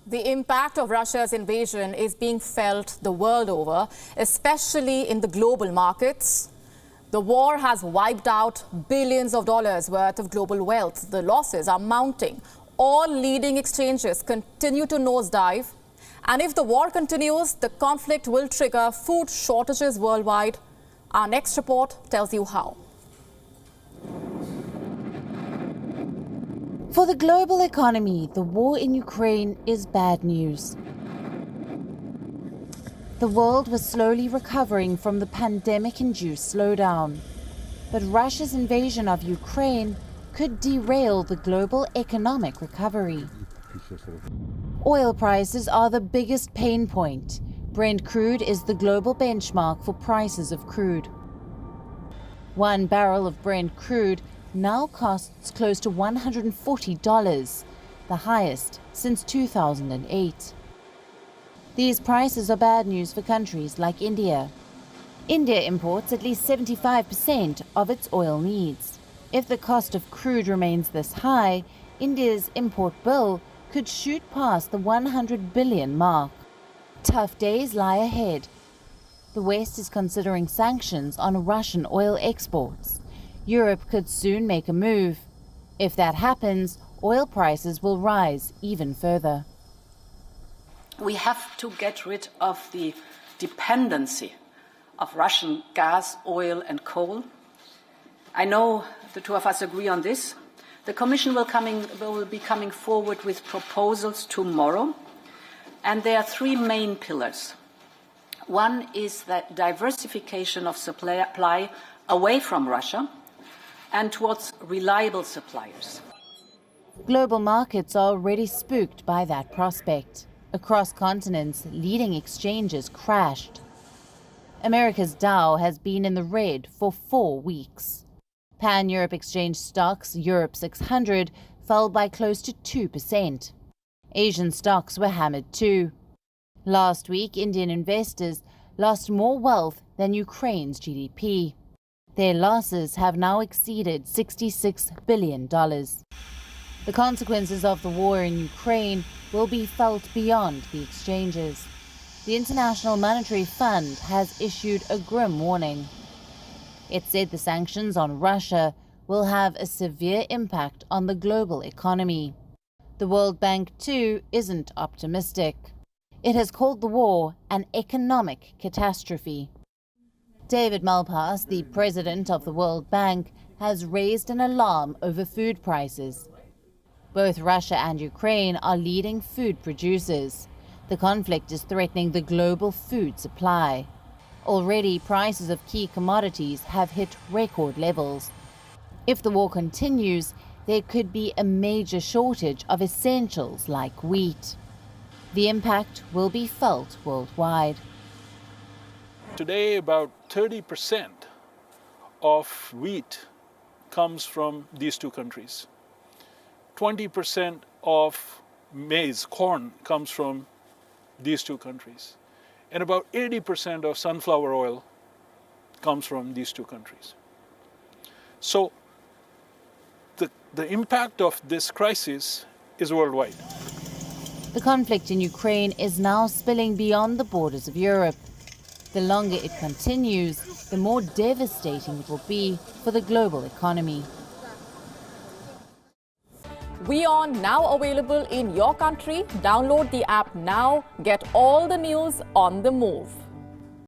The impact of Russia's invasion is being felt the world over, especially in the global markets. The war has wiped out billions of dollars worth of global wealth. The losses are mounting. All leading exchanges continue to nosedive. And if the war continues, the conflict will trigger food shortages worldwide. Our next report tells you how. For the global economy, the war in Ukraine is bad news. The world was slowly recovering from the pandemic-induced slowdown. But Russia's invasion of Ukraine could derail the global economic recovery. Oil prices are the biggest pain point. Brent crude is the global benchmark for prices of crude. 1 barrel of Brent crude now costs close to $140, the highest since 2008. These prices are bad news for countries like India. India imports at least 75% of its oil needs. If the cost of crude remains this high, India's import bill could shoot past the 100 billion mark. Tough days lie ahead. The West is considering sanctions on Russian oil exports. Europe could soon make a move. If that happens, oil prices will rise even further. We have to get rid of the dependency of Russian gas, oil and coal. I know the two of us agree on this. The Commission will be coming forward with proposals tomorrow, and there are three main pillars. One is that diversification of supply away from Russia and towards reliable suppliers. Global markets are already spooked by that prospect. Across continents, leading exchanges crashed. America's Dow has been in the red for 4 weeks. Pan-Europe exchange stocks, Europe 600, fell by close to 2%. Asian stocks were hammered too. Last week, Indian investors lost more wealth than Ukraine's GDP. Their losses have now exceeded $66 billion. The consequences of the war in Ukraine will be felt beyond the exchanges. The International Monetary Fund has issued a grim warning. It said the sanctions on Russia will have a severe impact on the global economy. The World Bank, too, isn't optimistic. It has called the war an economic catastrophe. David Malpass, the president of the World Bank, has raised an alarm over food prices. Both Russia and Ukraine are leading food producers. The conflict is threatening the global food supply. Already, prices of key commodities have hit record levels. If the war continues, there could be a major shortage of essentials like wheat. The impact will be felt worldwide. Today, about 30% of wheat comes from these two countries. 20% of maize, corn, comes from these two countries. And about 80% of sunflower oil comes from these two countries. So the impact of this crisis is worldwide. The conflict in Ukraine is now spilling beyond the borders of Europe. The longer it continues, the more devastating it will be for the global economy. WION now available in your country. Download the app now. Get all the news on the move.